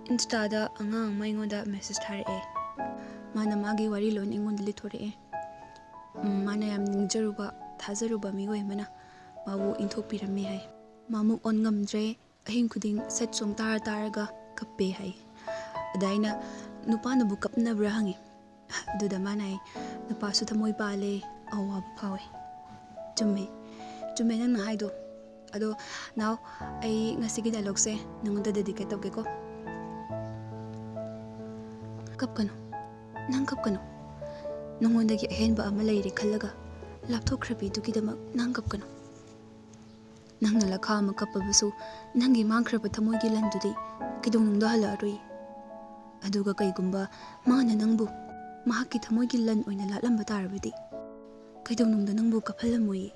Insta angang ama ingonda message tharae. Mana magi wari lon ingonda lithorae. Mana yam ningjaruba thajaruba mioi mana mabu inthokpirame hai. Mamu on ngamdre ahing khuding set song taraga kappe hai. Adaina nupa nabu kapnabra hangi. Duda manai nupa su thamoi pale awa phawe. Chumme nang na haido. Ado now ai ngasigi dialogue se nangonda dedicate tawge ko. Kapkano. Nang kapkano. Nangondagi ahenba ama leire khallaga lapthokrabi dugidamak nang kapkano. Nang nalakha ama kapabasu nangi mangkhraba thamoigi landudi kidonungda hala arui. Aduga kaigumba mana nangbu mahaki thamoigi lan oina lalamba tarabidi kaidonungda nangbu kaphalamui.